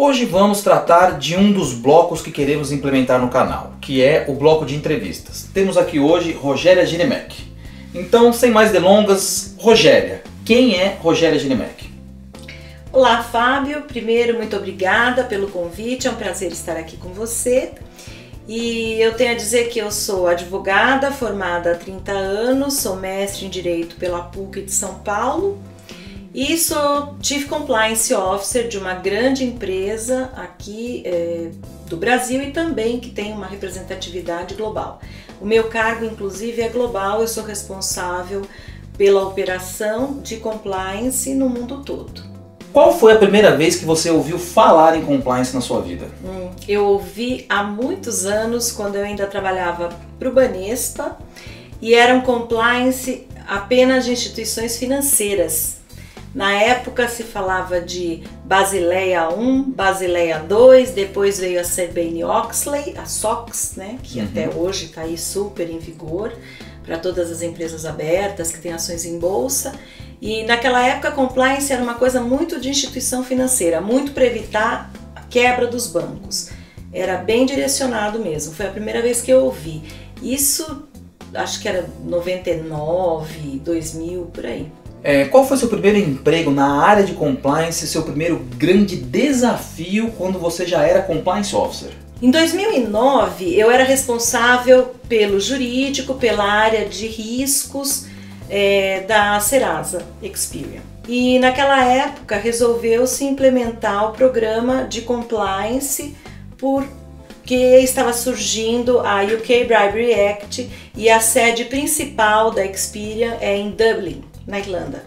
Hoje vamos tratar de um dos blocos que queremos implementar no canal, que é o bloco de entrevistas. Temos aqui hoje Rogéria Ginimek. Então, sem mais delongas, Rogéria, quem é Rogéria Ginimek? Olá, Fábio. Primeiro, muito obrigada pelo convite, é um prazer estar aqui com você. E eu tenho a dizer que eu sou advogada, formada há 30 anos, sou mestre em Direito pela PUC de São Paulo e sou Chief Compliance Officer de uma grande empresa aqui do Brasil e também que tem uma representatividade global. O meu cargo, inclusive, é global, eu sou responsável pela operação de compliance no mundo todo. Qual foi a primeira vez que você ouviu falar em compliance na sua vida? Eu ouvi há muitos anos, quando eu ainda trabalhava para o Banespa, e era um compliance apenas de instituições financeiras. Na época se falava de Basileia I, Basileia II, depois veio a Sarbanes-Oxley, a SOX, né, que até hoje está aí super em vigor para todas as empresas abertas que têm ações em bolsa. E naquela época a compliance era uma coisa muito de instituição financeira, muito para evitar a quebra dos bancos. Era bem direcionado mesmo, foi a primeira vez que eu ouvi. Isso acho que era 99, 2000, por aí. Qual foi seu primeiro emprego na área de compliance, seu primeiro grande desafio quando você já era compliance officer? Em 2009 eu era responsável pelo jurídico, pela área de riscos da Serasa Experian. E naquela época resolveu-se implementar o programa de compliance porque estava surgindo a UK Bribery Act e a sede principal da Experian é em Dublin, na Irlanda.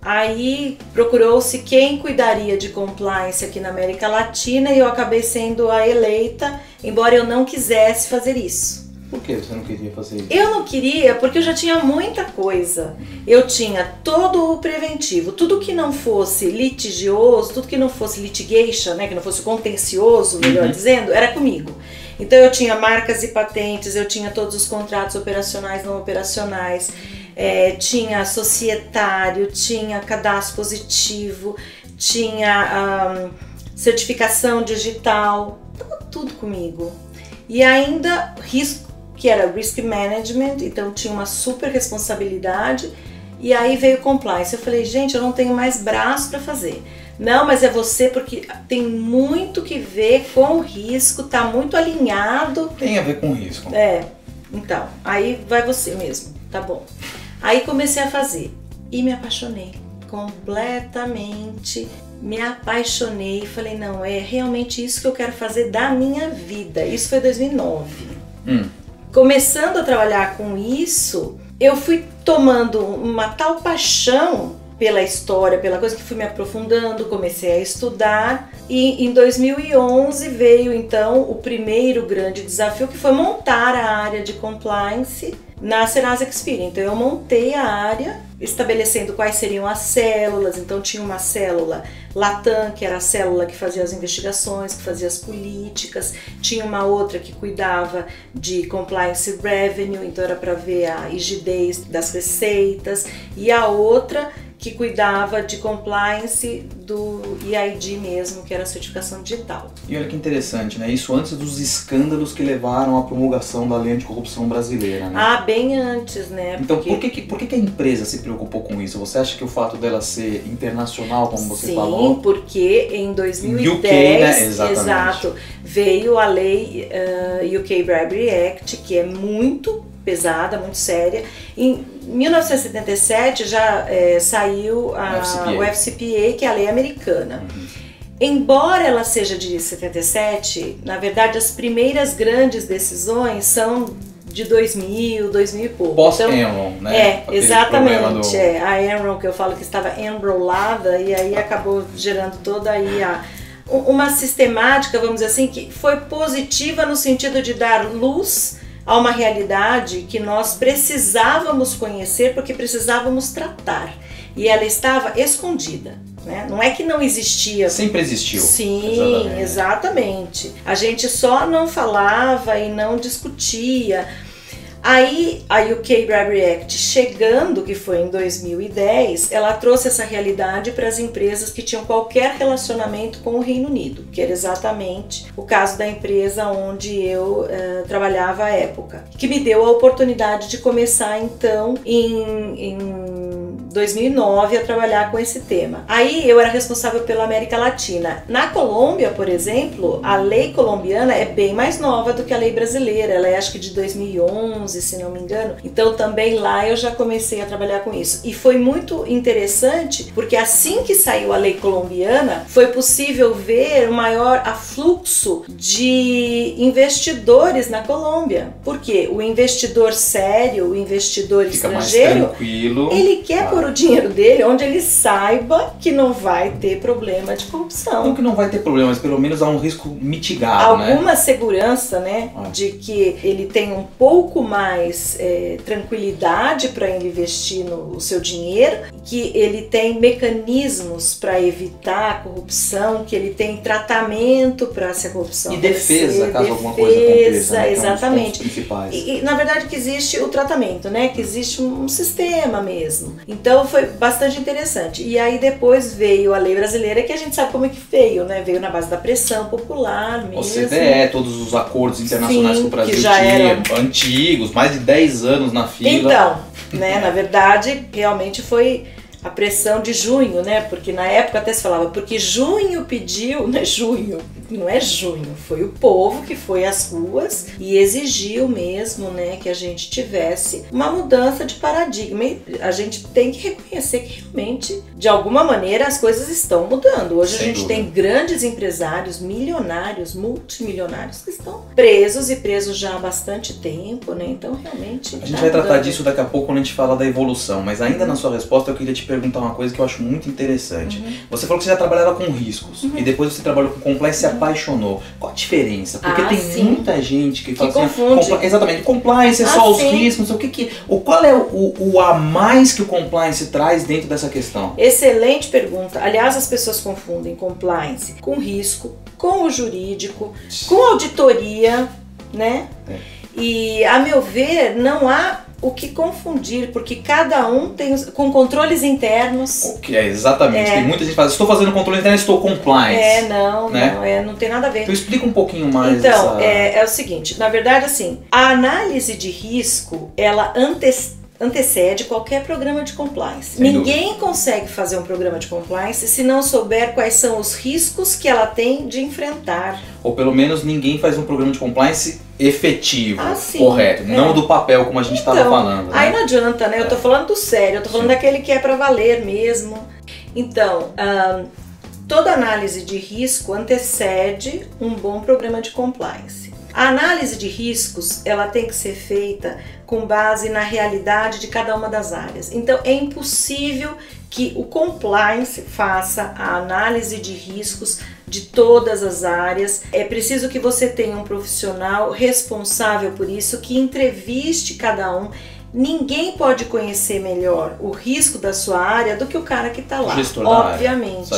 Aí procurou-se quem cuidaria de compliance aqui na América Latina e eu acabei sendo a eleita, embora eu não quisesse fazer isso. Por que você não queria fazer isso? Eu não queria porque eu já tinha muita coisa. Eu tinha todo o preventivo, tudo que não fosse litigioso, tudo que não fosse litigation, né, que não fosse contencioso, melhor dizendo, era comigo. Então eu tinha marcas e patentes, eu tinha todos os contratos operacionais, não operacionais, tinha societário, tinha cadastro positivo, tinha certificação digital, tudo comigo. E ainda risco, que era risk management, então tinha uma super responsabilidade. E aí veio compliance. Eu falei, gente, eu não tenho mais braço para fazer. Não, mas é você porque tem muito que ver com o risco, tá muito alinhado. Tem a ver com risco. Então, aí vai você mesmo, tá bom. Aí comecei a fazer e me apaixonei completamente, me apaixonei e falei, não, é realmente isso que eu quero fazer da minha vida. Isso foi 2009. Começando a trabalhar com isso, eu fui tomando uma tal paixão pela história, pela coisa que fui me aprofundando, comecei a estudar e em 2011 veio então o primeiro grande desafio que foi montar a área de compliance na Serasa Experian. Então eu montei a área estabelecendo quais seriam as células, então tinha uma célula Latam, que era a célula que fazia as investigações, que fazia as políticas, tinha uma outra que cuidava de compliance revenue, então era para ver a rigidez das receitas, e a outra que cuidava de compliance do EID mesmo, que era a certificação digital. E olha que interessante, né? Isso antes dos escândalos que levaram à promulgação da lei anticorrupção brasileira, né? Ah, bem antes, né? Então, por que a empresa se preocupou com isso? Você acha que o fato dela ser internacional, como você falou? Sim, porque em 2010, UK, né? Exatamente. Exato, veio a lei UK Bribery Act, que é muito pesada, muito séria. Em 1977 já saiu o FCPA, que é a lei americana. Embora ela seja de 77, na verdade as primeiras grandes decisões são de 2000, 2000 e pouco. Pós-Enron, né? Exatamente. A Enron, que eu falo que estava enrolada e aí acabou gerando toda aí uma sistemática, vamos dizer assim, que foi positiva no sentido de dar luz a uma realidade que nós precisávamos conhecer porque precisávamos tratar. E ela estava escondida, né? Não é que não existia. Sempre existiu. Sim, exatamente. A gente só não falava e não discutia. Aí a UK Bribery Act chegando, que foi em 2010, ela trouxe essa realidade para as empresas que tinham qualquer relacionamento com o Reino Unido, que era exatamente o caso da empresa onde eu trabalhava à época, que me deu a oportunidade de começar então em 2009 a trabalhar com esse tema. Aí eu era responsável pela América Latina. Na Colômbia, por exemplo, a lei colombiana é bem mais nova do que a lei brasileira, ela é acho que de 2011, se não me engano. Então também lá eu já comecei a trabalhar com isso. E foi muito interessante porque assim que saiu a lei colombiana, foi possível ver o maior afluxo de investidores na Colômbia. Por quê? O investidor sério, o investidor estrangeiro, ele quer pôr o dinheiro dele onde ele saiba que não vai ter problema de corrupção. Não que não vai ter problema, mas pelo menos há um risco mitigado, alguma segurança, né, de que ele tem um pouco mais tranquilidade para investir no seu dinheiro, que ele tem mecanismos para evitar a corrupção, que ele tem tratamento para se a corrupção e defesa, caso alguma coisa aconteça, né? Exatamente. E na verdade que existe o tratamento, né, que existe um sistema mesmo. Então foi bastante interessante. E aí depois veio a lei brasileira, que a gente sabe como é que veio, né? Veio na base da pressão popular mesmo. O CDE, todos os acordos internacionais que o Brasil já tinha, antigos, mais de 10 anos na fila. Então, né, na verdade, realmente foi a pressão de junho, né? Porque na época até se falava, porque junho pediu, né? Junho, não é junho, foi o povo que foi às ruas e exigiu mesmo, né, que a gente tivesse uma mudança de paradigma. E a gente tem que reconhecer que realmente, de alguma maneira, as coisas estão mudando. Hoje a gente tem grandes empresários, milionários, multimilionários, que estão presos e presos já há bastante tempo, né? Então realmente a gente vai tratar disso daqui a pouco quando a gente fala da evolução, mas ainda na sua resposta eu queria te perguntar uma coisa que eu acho muito interessante. Você falou que você já trabalhava com riscos e depois você trabalhou com compliance e se apaixonou. Qual a diferença? Porque tem muita gente que fala confunde. Exatamente, compliance é só os riscos, não sei qual é o a mais que o compliance traz dentro dessa questão? Excelente pergunta. Aliás, as pessoas confundem compliance com risco, com o jurídico, com auditoria, né? E a meu ver, não há o que confundir, porque cada um tem com controles internos. Exatamente. Tem muita gente que fala, estou fazendo controle interno, estou compliance. Não tem nada a ver. Então explica um pouquinho mais. Então, é o seguinte, na verdade assim, a análise de risco, ela antecede qualquer programa de compliance. Ninguém consegue fazer um programa de compliance se não souber quais são os riscos que ela tem de enfrentar. Ou pelo menos ninguém faz um programa de compliance efetivo, correto, não do papel como a gente estava falando. Aí não adianta, né? Eu tô falando do sério, eu tô falando daquele que é para valer mesmo. Então, toda análise de risco antecede um bom programa de compliance. A análise de riscos, ela tem que ser feita com base na realidade de cada uma das áreas. Então, é impossível que o compliance faça a análise de riscos de todas as áreas. É preciso que você tenha um profissional responsável por isso, que entreviste cada um. Ninguém pode conhecer melhor o risco da sua área do que o cara que está lá, obviamente.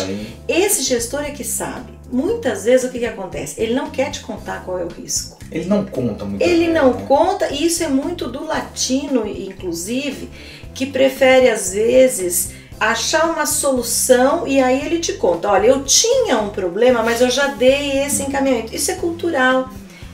Esse gestor é que sabe. Muitas vezes o que acontece? Ele não quer te contar qual é o risco. Ele não conta muito. Ele não conta, e isso é muito do latino, inclusive, que prefere às vezes achar uma solução e aí ele te conta, olha, eu tinha um problema, mas eu já dei esse encaminhamento. Isso é cultural,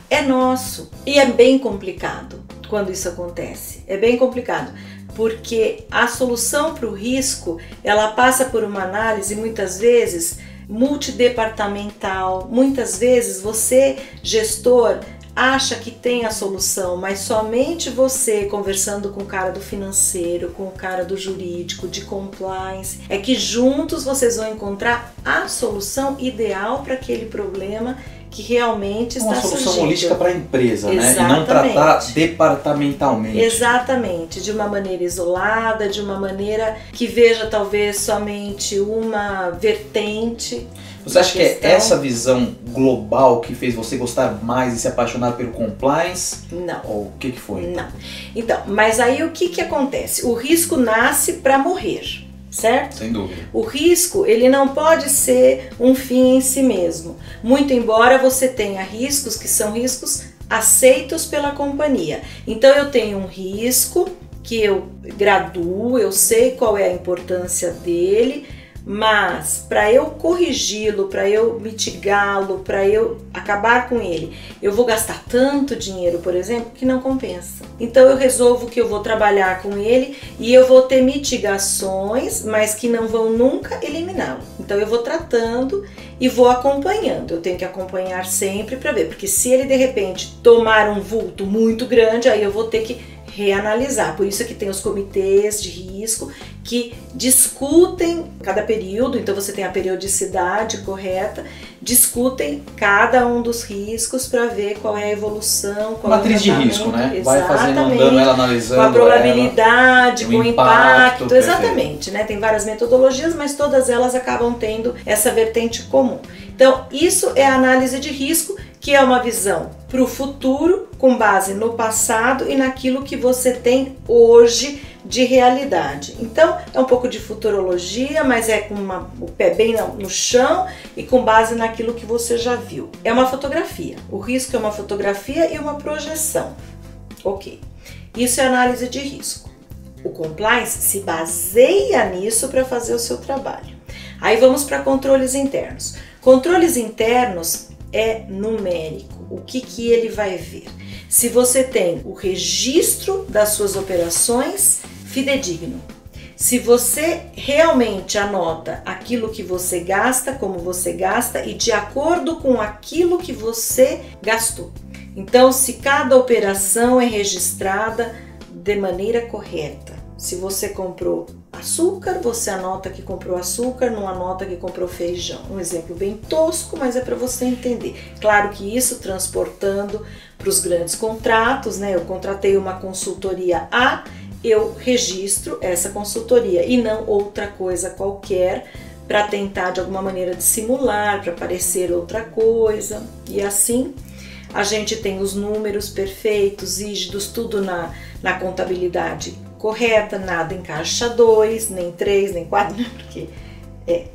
é nosso e é bem complicado quando isso acontece. É bem complicado. Porque a solução para o risco, ela passa por uma análise muitas vezes multidepartamental. Muitas vezes você, gestor, acha que tem a solução, mas somente você conversando com o cara do financeiro, com o cara do jurídico, de compliance, é que juntos vocês vão encontrar a solução ideal para aquele problema que realmente está surgindo. Uma solução holística para a empresa, né? E não tratar departamentalmente. Exatamente, de uma maneira isolada, de uma maneira que veja talvez somente uma vertente. Você acha que é essa visão global que fez você gostar mais e se apaixonar pelo compliance? Não. Ou o que foi? Não. Então, mas aí o que acontece? O risco nasce para morrer, certo? Sem dúvida. O risco, ele não pode ser um fim em si mesmo. Muito embora você tenha riscos que são riscos aceitos pela companhia. Então eu tenho um risco que eu graduo, eu sei qual é a importância dele, mas para eu corrigi-lo, para eu mitigá-lo, para eu acabar com ele, eu vou gastar tanto dinheiro, por exemplo, que não compensa. Então eu resolvo que eu vou trabalhar com ele e eu vou ter mitigações, mas que não vão nunca eliminá-lo. Então eu vou tratando e vou acompanhando. Eu tenho que acompanhar sempre para ver, porque se ele de repente tomar um vulto muito grande, aí eu vou ter que reanalisar. Por isso é que tem os comitês de risco que discutem cada período, então você tem a periodicidade correta, discutem cada um dos riscos para ver qual é a evolução, qual matriz é de risco, né? Exatamente. Vai fazendo, andando ela, analisando com a probabilidade, ela, com o impacto, perfeito. Exatamente, né? Tem várias metodologias, mas todas elas acabam tendo essa vertente comum. Então, isso é a análise de risco, que é uma visão para o futuro, com base no passado e naquilo que você tem hoje de realidade. Então, é um pouco de futurologia, mas é com o pé bem no chão e com base naquilo que você já viu. É uma fotografia. O risco é uma fotografia e uma projeção. Ok. Isso é análise de risco. O compliance se baseia nisso para fazer o seu trabalho. Aí vamos para controles internos. Controles internos é numérico. O que ele vai ver? Se você tem o registro das suas operações fidedigno, se você realmente anota aquilo que você gasta, como você gasta e de acordo com aquilo que você gastou. Então, se cada operação é registrada de maneira correta. Se você comprou açúcar, você anota que comprou açúcar, não anota que comprou feijão. Um exemplo bem tosco, mas é para você entender. Claro que isso transportando para os grandes contratos, né? Eu contratei uma consultoria A, eu registro essa consultoria e não outra coisa qualquer para tentar de alguma maneira dissimular, para parecer outra coisa. E assim a gente tem os números perfeitos, rígidos, tudo na contabilidade correta, nada em caixa 2, nem 3, nem 4, porque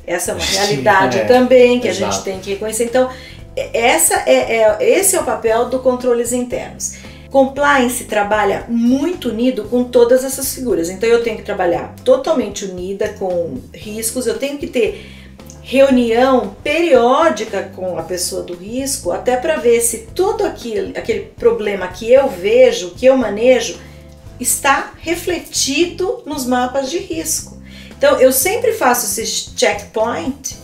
essa é uma realidade também que exato. A gente tem que reconhecer. Então, esse é o papel do controles internos. Compliance trabalha muito unido com todas essas figuras, então eu tenho que trabalhar totalmente unida com riscos, eu tenho que ter reunião periódica com a pessoa do risco, até para ver se todo aquele problema que eu vejo, que eu manejo, está refletido nos mapas de risco. Então eu sempre faço esse checkpoint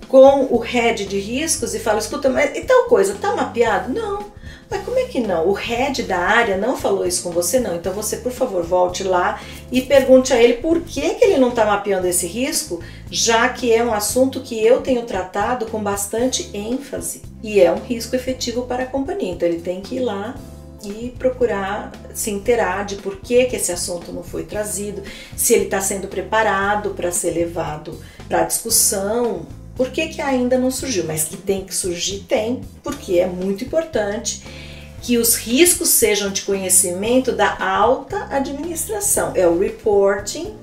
com o head de riscos e falo, escuta, mas e tal coisa, tá mapeado? Não. Mas como é que não? O head da área não falou isso com você? Não. Então você, por favor, volte lá e pergunte a ele por que ele não está mapeando esse risco, já que é um assunto que eu tenho tratado com bastante ênfase e é um risco efetivo para a companhia. Então ele tem que ir lá e procurar se inteirar de por que esse assunto não foi trazido, se ele está sendo preparado para ser levado para discussão. Por que ainda não surgiu? Mas que tem que surgir, tem, porque é muito importante que os riscos sejam de conhecimento da alta administração. É o reporting,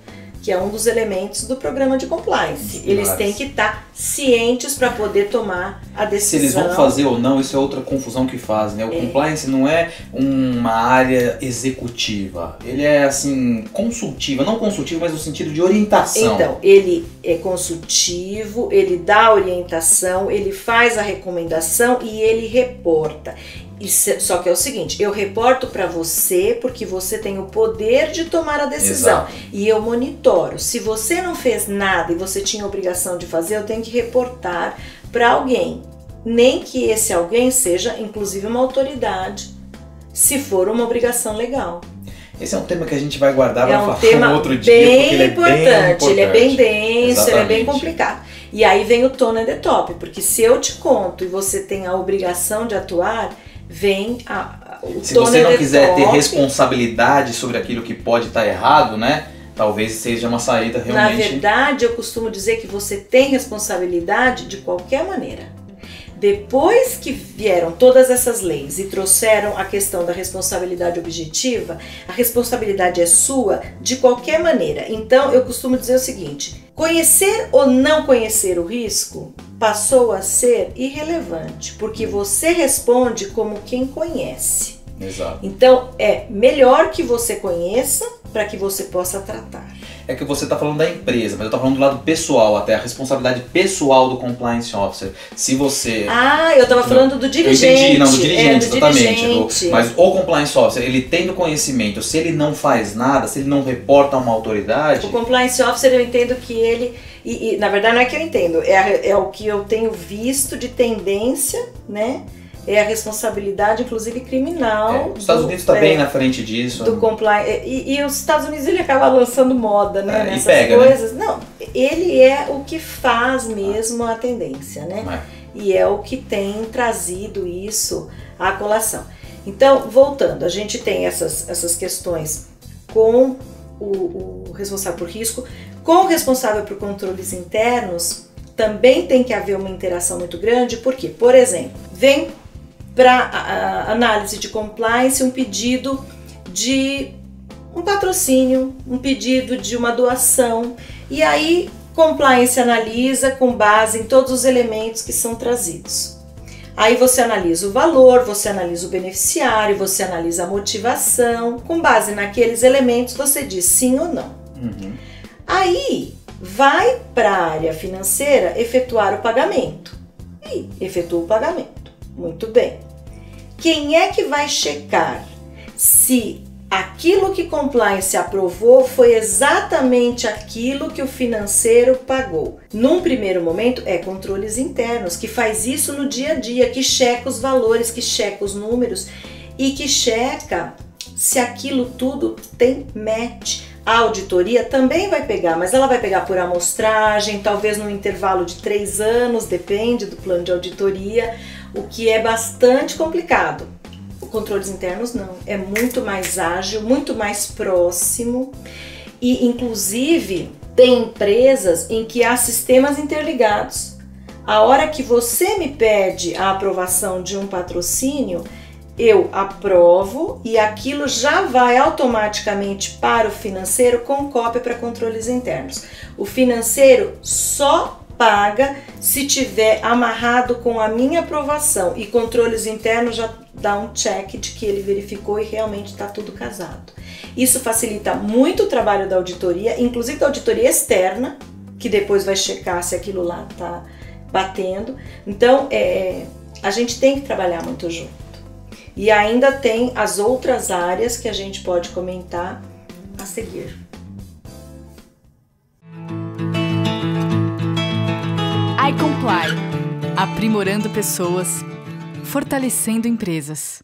que é um dos elementos do programa de compliance. Eles têm que estar cientes para poder tomar a decisão. Se eles vão fazer ou não, isso é outra confusão que fazem, né? O compliance não é uma área executiva, ele é assim, consultiva, não consultivo, mas no sentido de orientação. Então, ele é consultivo, ele dá orientação, ele faz a recomendação e ele reporta. Só que é o seguinte, eu reporto para você porque você tem o poder de tomar a decisão. Exato. E eu monitoro. Se você não fez nada e você tinha a obrigação de fazer, eu tenho que reportar para alguém. Nem que esse alguém seja, inclusive, uma autoridade, se for uma obrigação legal. Esse é um tema que a gente vai guardar para falar tema um outro dia, porque ele é bem importante. Ele é bem denso, Exatamente. ele é bem complicado. E aí vem o tone and the top, porque se eu te conto e você tem a obrigação de atuar, vem o Se tone você and não the quiser ter top. responsabilidade sobre aquilo que pode estar errado, né? Talvez seja uma saída realmente... Na verdade, eu costumo dizer que você tem responsabilidade de qualquer maneira. Depois que vieram todas essas leis e trouxeram a questão da responsabilidade objetiva, a responsabilidade é sua de qualquer maneira. Então, eu costumo dizer o seguinte, Conhecer ou não conhecer o risco passou a ser irrelevante, porque você responde como quem conhece. Exato. Então é melhor que você conheça para que você possa tratar. É que você está falando da empresa, mas eu estou falando do lado pessoal, até a responsabilidade pessoal do Compliance Officer. Se você... eu estava falando do dirigente. Eu entendi, não, do dirigente, do exatamente. dirigente. Mas o Compliance Officer, ele tendo conhecimento, se ele não faz nada, se ele não reporta a uma autoridade... O Compliance Officer, eu entendo que ele... E na verdade não é que eu entendo, é o que eu tenho visto de tendência, né? É a responsabilidade, inclusive, criminal. Os Estados Unidos está bem na frente disso. Do compliance. E os Estados Unidos, ele acaba lançando moda, né? Nessas pega, coisas. Né? Não, ele é o que faz mesmo a tendência, né? E é o que tem trazido isso à colação. Então, voltando, a gente tem essas questões com o responsável por risco, com o responsável por controles internos, também tem que haver uma interação muito grande, porque, por exemplo, vem para análise de compliance um pedido de um patrocínio, um pedido de uma doação, e aí compliance analisa com base em todos os elementos que são trazidos. Aí você analisa o valor, você analisa o beneficiário, você analisa a motivação, com base naqueles elementos você diz sim ou não. Uhum. Aí vai para a área financeira efetuar o pagamento e efetua o pagamento. Muito bem. Quem é que vai checar se aquilo que compliance aprovou foi exatamente aquilo que o financeiro pagou? Num primeiro momento é controles internos, que faz isso no dia a dia, que checa os valores, que checa os números e que checa se aquilo tudo tem match. A auditoria também vai pegar, mas ela vai pegar por amostragem, talvez num intervalo de 3 anos, depende do plano de auditoria, o que é bastante complicado. O controles internos não, é muito mais ágil, muito mais próximo e inclusive tem empresas em que há sistemas interligados. A hora que você me pede a aprovação de um patrocínio, eu aprovo e aquilo já vai automaticamente para o financeiro com cópia para controles internos. O financeiro só paga se tiver amarrado com a minha aprovação e controles internos já dá um check de que ele verificou e realmente está tudo casado. Isso facilita muito o trabalho da auditoria, inclusive da auditoria externa, que depois vai checar se aquilo lá está batendo. Então, a gente tem que trabalhar muito junto. E ainda tem as outras áreas que a gente pode comentar a seguir. iComply, aprimorando pessoas, fortalecendo empresas.